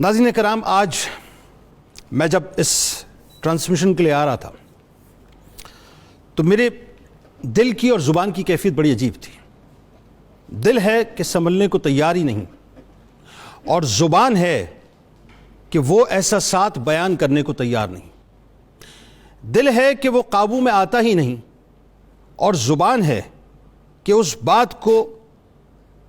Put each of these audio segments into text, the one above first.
ناظرین کرام، آج میں جب اس ٹرانسمیشن کے لیے آ رہا تھا تو میرے دل کی اور زبان کی کیفیت بڑی عجیب تھی۔ دل ہے کہ سنبھلنے کو تیار ہی نہیں، اور زبان ہے کہ وہ احساسات بیان کرنے کو تیار نہیں۔ دل ہے کہ وہ قابو میں آتا ہی نہیں، اور زبان ہے کہ اس بات کو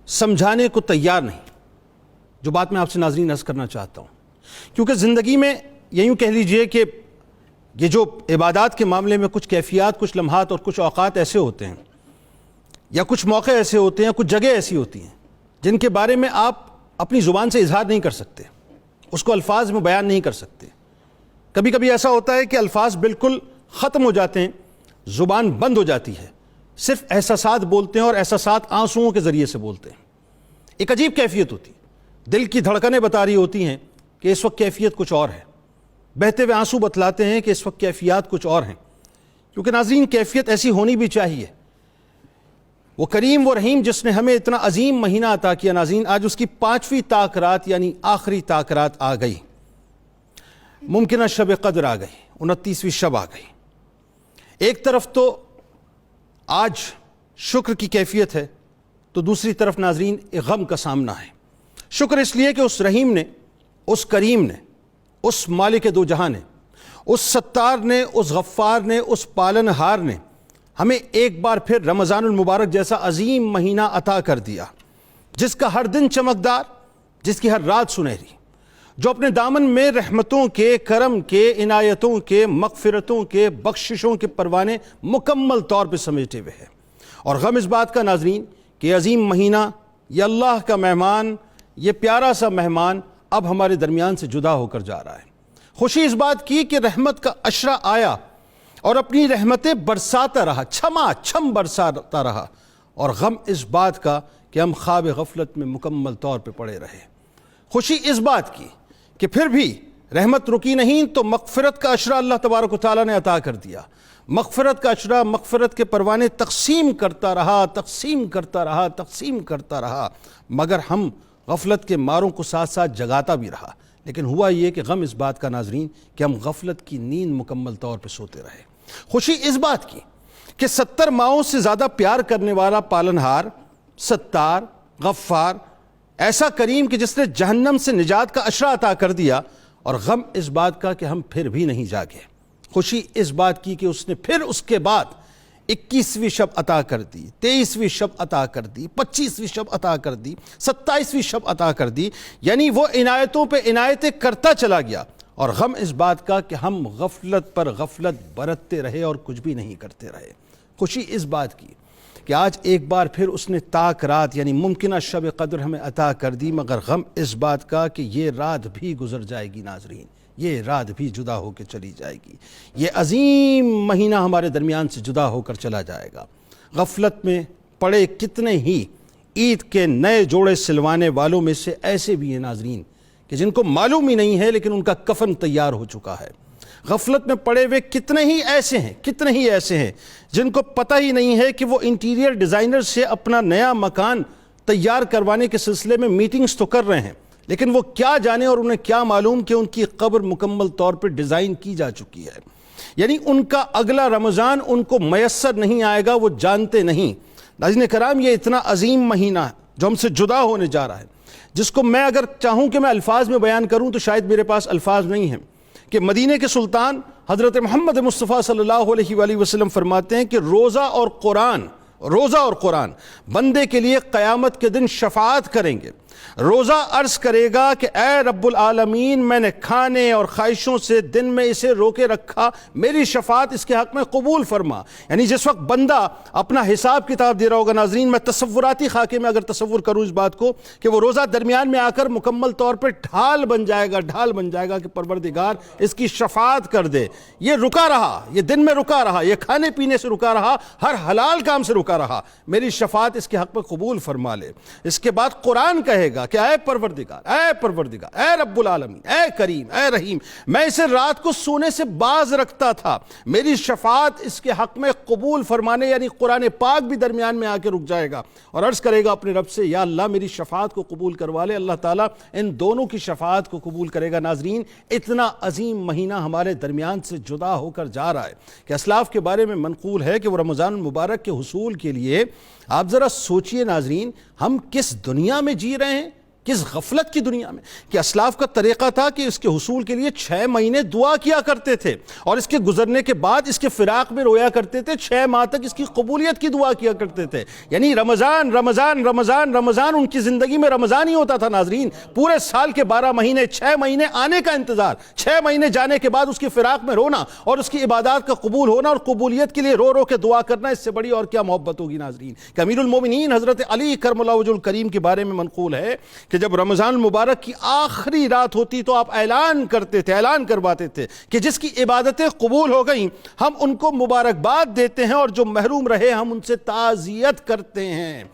سمجھانے کو تیار نہیں۔ جو بات میں آپ سے ناظرین عرض کرنا چاہتا ہوں، کیونکہ زندگی میں یوں کہہ لیجئے کہ یہ جو عبادات کے معاملے میں کچھ کیفیات، کچھ لمحات اور کچھ اوقات ایسے ہوتے ہیں، یا کچھ موقع ایسے ہوتے ہیں، کچھ جگہ ایسی ہوتی ہیں جن کے بارے میں آپ اپنی زبان سے اظہار نہیں کر سکتے، اس کو الفاظ میں بیان نہیں کر سکتے۔ کبھی کبھی ایسا ہوتا ہے کہ الفاظ بالکل ختم ہو جاتے ہیں، زبان بند ہو جاتی ہے، صرف احساسات بولتے ہیں، اور احساسات آنسوؤں کے ذریعے سے بولتے ہیں۔ ایک عجیب کیفیت ہوتی ہے، دل کی دھڑکنیں بتا رہی ہوتی ہیں کہ اس وقت کیفیت کچھ اور ہے، بہتے ہوئے آنسو بتلاتے ہیں کہ اس وقت کیفیات کچھ اور ہیں۔ کیونکہ ناظرین کیفیت ایسی ہونی بھی چاہیے۔ وہ کریم، وہ رحیم جس نے ہمیں اتنا عظیم مہینہ عطا کیا، ناظرین آج اس کی 5ویں تاک رات یعنی آخری تاک رات آ گئی، ممکنہ شب قدر آ گئی، 29ویں شب آ گئی۔ ایک طرف تو آج شکر کی کیفیت ہے، تو دوسری طرف ناظرین ایک غم کا سامنا ہے۔ شکر اس لیے کہ اس رحیم نے، اس کریم نے، اس مالک دو جہاں نے، اس ستار نے، اس غفار نے، اس پالنہار نے ہمیں ایک بار پھر رمضان المبارک جیسا عظیم مہینہ عطا کر دیا، جس کا ہر دن چمکدار، جس کی ہر رات سنہری، جو اپنے دامن میں رحمتوں کے، کرم کے، عنایتوں کے، مغفرتوں کے، بخششوں کے پروانے مکمل طور پہ سمیٹے ہوئے ہے۔ اور غم اس بات کا ناظرین کہ عظیم مہینہ، یہ اللہ کا مہمان، یہ پیارا سا مہمان اب ہمارے درمیان سے جدا ہو کر جا رہا ہے۔ خوشی اس بات کی کہ رحمت کا عشرہ آیا اور اپنی رحمتیں برساتا رہا، چھما چھم برساتا رہا، اور غم اس بات کا کہ ہم خواب غفلت میں مکمل طور پہ پڑے رہے۔ خوشی اس بات کی کہ پھر بھی رحمت رکی نہیں، تو مغفرت کا عشرہ اللہ تبارک و تعالیٰ نے عطا کر دیا۔ مغفرت کا عشرہ، مغفرت کے پروانے تقسیم کرتا رہا، تقسیم کرتا رہا، تقسیم کرتا رہا، مگر ہم غفلت کے ماروں کو ساتھ ساتھ جگاتا بھی رہا۔ لیکن ہوا یہ کہ غم اس بات کا ناظرین کہ ہم غفلت کی نیند مکمل طور پہ سوتے رہے۔ خوشی اس بات کی کہ 70 ماؤں سے زیادہ پیار کرنے والا پالنہار، ستار، غفار، ایسا کریم کہ جس نے جہنم سے نجات کا عشرہ عطا کر دیا، اور غم اس بات کا کہ ہم پھر بھی نہیں جاگے۔ خوشی اس بات کی کہ اس نے پھر اس کے بعد 21ویں شب عطا کر دی، 23ویں شب عطا کر دی، 25ویں شب عطا کر دی، 27ویں شب عطا کر دی، یعنی وہ عنایتوں پہ عنایتیں کرتا چلا گیا۔ اور غم اس بات کا کہ ہم غفلت پر غفلت برتتے رہے اور کچھ بھی نہیں کرتے رہے۔ خوشی اس بات کی کہ آج ایک بار پھر اس نے تاک رات یعنی ممکنہ شب قدر ہمیں عطا کر دی، مگر غم اس بات کا کہ یہ رات بھی گزر جائے گی ناظرین، یہ رات بھی جدا ہو کے چلی جائے گی، یہ عظیم مہینہ ہمارے درمیان سے جدا ہو کر چلا جائے گا۔ غفلت میں پڑے کتنے ہی عید کے نئے جوڑے سلوانے والوں میں سے ایسے بھی ہیں ناظرین کہ جن کو معلوم ہی نہیں ہے لیکن ان کا کفن تیار ہو چکا ہے۔ غفلت میں پڑے ہوئے کتنے ہی ایسے ہیں جن کو پتہ ہی نہیں ہے کہ وہ انٹیریئر ڈیزائنر سے اپنا نیا مکان تیار کروانے کے سلسلے میں میٹنگز تو کر رہے ہیں، لیکن وہ کیا جانے اور انہیں کیا معلوم کہ ان کی قبر مکمل طور پر ڈیزائن کی جا چکی ہے۔ یعنی ان کا اگلا رمضان ان کو میسر نہیں آئے گا، وہ جانتے نہیں۔ ناظرین کرام، یہ اتنا عظیم مہینہ ہے جو ہم سے جدا ہونے جا رہا ہے، جس کو میں اگر چاہوں کہ میں الفاظ میں بیان کروں تو شاید میرے پاس الفاظ نہیں ہیں، کہ مدینے کے سلطان حضرت محمد مصطفیٰ صلی اللہ علیہ وآلہ وسلم فرماتے ہیں کہ روزہ اور قرآن بندے کے لیے قیامت کے دن شفاعت کریں گے۔ روزہ عرض کرے گا کہ اے رب العالمین، میں نے کھانے اور خواہشوں سے دن میں اسے روکے رکھا، میری شفاعت اس کے حق میں قبول فرما۔ یعنی جس وقت بندہ اپنا حساب کتاب دے رہا ہوگا ناظرین، میں تصوراتی خاکے میں اگر تصور کروں اس بات کو کہ وہ روزہ درمیان میں آ کر مکمل طور پر ڈھال بن جائے گا کہ پروردگار اس کی شفاعت کر دے۔ یہ رکا رہا، یہ دن میں رکا رہا، یہ کھانے پینے سے رکا رہا، ہر حلال کام سے رکا رہا، میری شفاعت اس کے حق میں قبول فرما لے۔ اس کے بعد قرآن کہے رہے گا کہ اے پروردگار، اے رب العالمین، اے کریم، اے رحیم، میں اسے رات کو سونے سے باز رکھتا تھا، میری شفاعت اس کے حق میں قبول فرمانے، یعنی قرآن پاک بھی درمیان میں آ کے رک جائے گا اور عرض کرے گا اپنے رب سے یا اللہ میری شفاعت کو قبول کروا لے۔ اللہ تعالیٰ ان دونوں کی شفاعت کو قبول کرے گا۔ ناظرین، اتنا عظیم مہینہ ہمارے درمیان سے جدا ہو کر جا رہا ہے کہ اسلاف کے بارے میں منقول ہے کہ وہ رمضان المبارک کے حصول کے لیے آپ ذرا سوچئے ناظرین، ہم کس دنیا میں جی رہے ہیں، کس غفلت کی دنیا میں، کہ اسلاف کا طریقہ تھا کہ اس کے حصول کے لیے 6 مہینے دعا کیا کرتے تھے اور اس کے گزرنے کے بعد اس کے فراق میں رویا کرتے تھے، 6 ماہ تک اس کی قبولیت کی دعا کیا کرتے تھے۔ یعنی رمضان رمضان رمضان رمضان، ان کی زندگی میں رمضان ہی ہوتا تھا ناظرین۔ پورے سال کے 12 مہینے، 6 مہینے آنے کا انتظار، 6 مہینے جانے کے بعد اس کی فراق میں رونا اور اس کی عبادات کا قبول ہونا اور قبولیت کے لیے رو رو کے دعا کرنا، اس سے بڑی اور کیا محبت ہوگی ناظرین۔ کہ امیر المومنین حضرت علی کرم اللہ وجہ الکریم کے بارے میں منقول ہے کہ جب رمضان المبارک کی آخری رات ہوتی تو آپ اعلان کرتے تھے، اعلان کرواتے تھے کہ جس کی عبادتیں قبول ہو گئیں ہم ان کو مبارکباد دیتے ہیں اور جو محروم رہے ہم ان سے تعزیت کرتے ہیں۔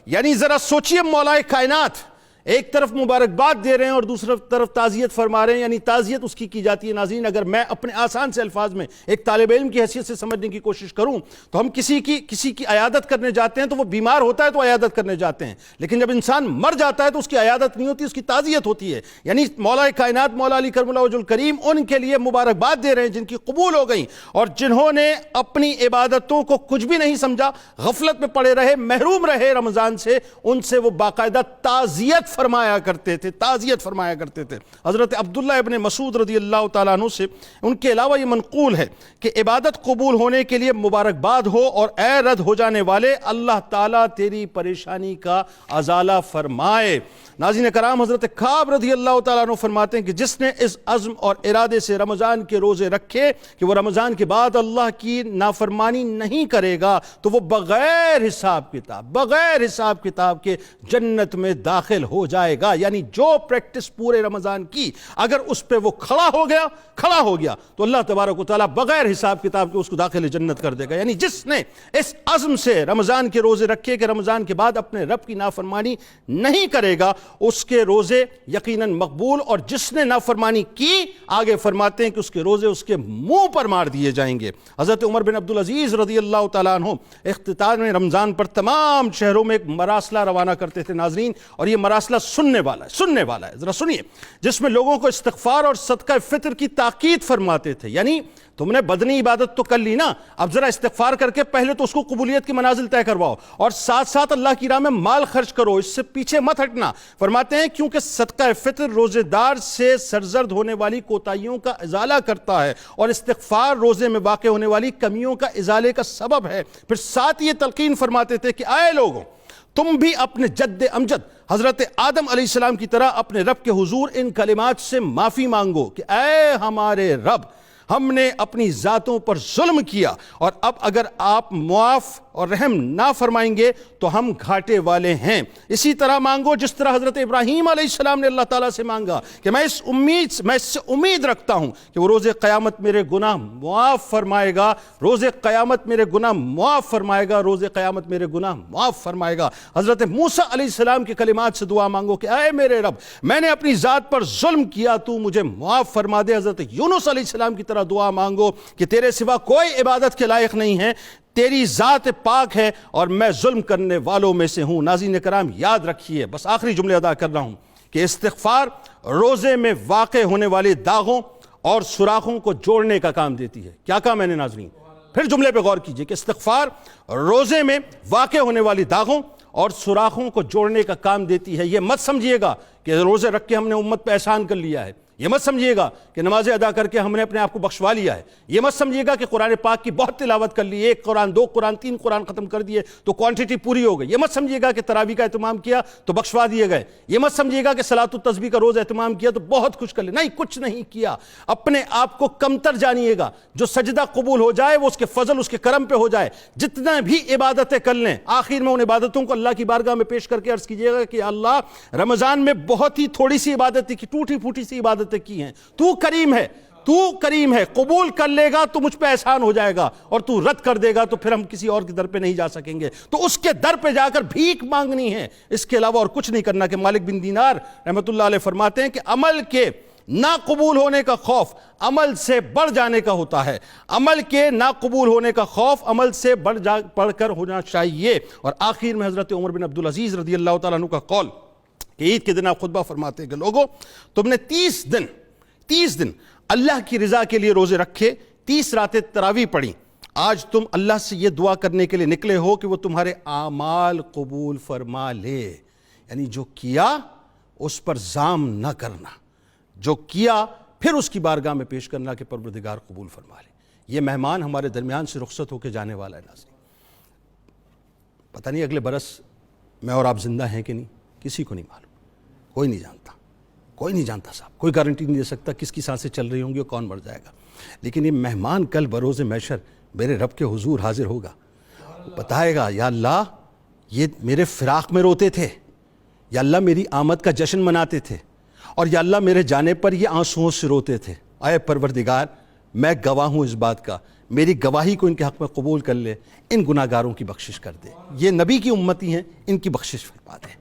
یعنی ذرا سوچئے، مولا کائنات ایک طرف مبارکباد دے رہے ہیں اور دوسری طرف تعزیت فرما رہے ہیں، یعنی تعزیت اس کی جاتی ہے۔ ناظرین، اگر میں اپنے آسان سے الفاظ میں ایک طالب علم کی حیثیت سے سمجھنے کی کوشش کروں تو ہم کسی کی عیادت کرنے جاتے ہیں تو وہ بیمار ہوتا ہے تو عیادت کرنے جاتے ہیں، لیکن جب انسان مر جاتا ہے تو اس کی عیادت نہیں ہوتی، اس کی تعزیت ہوتی ہے۔ یعنی مولا کائنات مولا علی کرم اللہ وجہ الکریم ان کے لیے مبارکباد دے رہے ہیں جن کی قبول ہو گئیں، اور جنہوں نے اپنی عبادتوں کو کچھ بھی نہیں سمجھا، غفلت میں پڑے رہے، محروم رہے رمضان سے، ان سے وہ باقاعدہ تعزیت فرمایا کرتے تھے، تعزیت فرمایا کرتے تھے۔ حضرت عبداللہ ابن مسعود رضی اللہ تعالیٰ عنہ سے ان کے علاوہ یہ منقول ہے کہ عبادت قبول ہونے کے لیے مبارکباد ہو اور اے رد ہو جانے والے، اللہ تعالیٰ تیری پریشانی کا ازالہ فرمائے۔ ناظرین کرام، حضرت کعب رضی اللہ تعالیٰ عنہ فرماتے ہیں کہ جس نے اس عزم اور ارادے سے رمضان کے روزے رکھے کہ وہ رمضان کے بعد اللہ کی نافرمانی نہیں کرے گا تو وہ بغیر حساب کتاب کے جنت میں داخل ہو جائے گا۔ یعنی جو پریکٹس پورے رمضان کی اگر اس پہ وہ کھڑا ہو گیا تو اللہ تبارک و تعالیٰ بغیر حساب کتاب کے اس کو داخل جنت کر دے گا۔ یعنی جس نے اس عزم سے رمضان کے روزے رکھے کہ رمضان کے بعد اپنے رب کی نافرمانی نہیں کرے گا، اس کے روزے یقیناً مقبول، اور جس نے نافرمانی کی آگے فرماتے ہیں کہ اس کے روزے اس کے منہ پر مار دیے جائیں گے۔ حضرت عمر بن عبدالعزیز رضی اللہ تعالیٰ عنہ اختتام رمضان پر تمام شہروں میں ایک مراسلہ روانہ کرتے تھے ناظرین، اور یہ مراسلہ سننے والا ہے، ذرا سنیے، جس میں لوگوں کو استغفار اور صدقہ فطر کی تاکید فرماتے تھے۔ یعنی تم نے بدنی عبادت تو کر لی نا، اب ذرا استغفار کر کے پہلے تو اس کو قبولیت کی منازل طے کرواؤ، اور ساتھ ساتھ اللہ کی راہ میں مال خرچ کرو، اس سے پیچھے مت ہٹنا۔ فرماتے ہیں کیونکہ صدقہ فطر روزے دار سے سرزد ہونے والی کوتاہیوں کا ازالہ کرتا ہے اور استغفار روزے میں واقع ہونے والی کمیوں کا ازالے کا سبب ہے۔ پھر ساتھ یہ تلقین فرماتے تھے کہ اے لوگوں، تم بھی اپنے جد امجد حضرت آدم علیہ السلام کی طرح اپنے رب کے حضور ان کلمات سے معافی مانگو کہ اے ہمارے رب، ہم نے اپنی ذاتوں پر ظلم کیا، اور اب اگر آپ معاف اور رحم نہ فرمائیں گے تو ہم گھاٹے والے ہیں۔ اسی طرح مانگو جس طرح حضرت ابراہیم علیہ السلام نے اللہ تعالیٰ سے مانگا کہ میں اس سے امید رکھتا ہوں کہ وہ روز قیامت میرے گناہ معاف فرمائے گا، روز قیامت میرے گناہ معاف فرمائے گا، روز قیامت میرے گناہ معاف فرمائے گا۔ حضرت موسیٰ علیہ السلام کے کلمات سے دعا مانگو کہ اے میرے رب، میں نے اپنی ذات پر ظلم کیا، تو مجھے معاف فرما دے۔ حضرت یونس علیہ السلام کی طرح دعا مانگو کہ تیرے سوا کوئی عبادت کے لائق نہیں ہے، تیری ذات پاک ہے اور میں ظلم کرنے والوں میں سے ہوں۔ ناظرین کرام، یاد رکھیے، بس آخری جملے ادا کر رہا ہوں کہ استغفار روزے میں واقع ہونے والے داغوں اور سوراخوں کو جوڑنے کا کام دیتی ہے۔ کیا کہا میں نے ناظرین؟ پھر جملے پہ غور کیجئے کہ استغفار روزے میں واقع ہونے والی داغوں اور سوراخوں کو جوڑنے کا کام دیتی ہے۔ یہ مت سمجھیے گا کہ روزے رکھ کے ہم نے امت پہ احسان کر لیا ہے، یہ مت سمجھیے گا کہ نمازیں ادا کر کے ہم نے اپنے آپ کو بخشوا لیا ہے، یہ مت سمجھیے گا کہ قرآن پاک کی بہت تلاوت کر لی، 1 قرآن 2 قرآن 3 قرآن ختم کر دیے تو کوانٹٹی پوری ہو گئی، یہ مت سمجھیے گا کہ تراویح کا اہتمام کیا تو بخشوا دیے گئے، یہ مت سمجھیے گا کہ صلاۃ التسبیح کا روز اہتمام کیا تو بہت کچھ کر لے، نہیں، کچھ نہیں کیا۔ اپنے آپ کو کمتر جانیے گا، جو سجدہ قبول ہو جائے وہ اس کے فضل اس کے کرم پہ ہو جائے۔ جتنا بھی عبادتیں کر لیں، آخر میں ان عبادتوں کو اللہ کی بارگاہ میں پیش کر کے عرض کیجیے گا کہ اللہ، رمضان میں بہت ہی تھوڑی سی عبادتیں کی، ٹوٹی پھوٹی سی عبادتیں کی ہیں، تو کریم ہے، تو کریم ہے، قبول کر لے گا تو مجھ پہ احسان ہو جائے گا، اور تو رد کر دے گا تو پھر ہم کسی اور کے در پہ نہیں جا سکیں گے۔ تو اس کے در پہ جا کر بھیک مانگنی ہے، اس کے علاوہ اور کچھ نہیں کرنا۔ کہ مالک بن دینار رحمۃ اللہ علیہ فرماتے ہیں کہ عمل کے ناقبول ہونے کا خوف عمل سے بڑھ جانے کا ہوتا ہے، عمل کے ناقبول ہونے کا خوف عمل سے بڑھ کر ہونا چاہیے۔ اور آخر میں حضرت عمر بن عبدالعزیز رضی اللہ تعالیٰ عنہ کا قول کہ عید کے دن آپ خطبہ فرماتے ہیں کہ لوگوں تم نے 30 دن اللہ کی رضا کے لیے روزے رکھے، 30 راتیں تراویح پڑھی، آج تم اللہ سے یہ دعا کرنے کے لیے نکلے ہو کہ وہ تمہارے اعمال قبول فرما لے۔ یعنی جو کیا اس پر زام نہ کرنا، جو کیا پھر اس کی بارگاہ میں پیش کرنا کہ پروردگار قبول فرما لے۔ یہ مہمان ہمارے درمیان سے رخصت ہو کے جانے والا ہے ناظرین، پتہ نہیں اگلے برس میں اور آپ زندہ ہیں کہ نہیں، کسی کو نہیں معلوم، کوئی نہیں جانتا، کوئی نہیں جانتا صاحب، کوئی گارنٹی نہیں دے سکتا کس کی سانسیں چل رہی ہوں گی اور کون مر جائے گا۔ لیکن یہ مہمان کل بروز محشر میرے رب کے حضور حاضر ہوگا، بتائے گا یا اللہ یہ میرے فراق میں روتے تھے، یا اللہ میری آمد کا جشن مناتے تھے، اور یا اللہ میرے جانے پر یہ آنسوؤں سے روتے تھے۔ اے پروردگار میں گواہ ہوں اس بات کا، میری گواہی کو ان کے حق میں قبول کر لے، ان گناہگاروں کی بخشش کر دے، یہ نبی کی امتی ہیں، ان کی بخشش فرما دے۔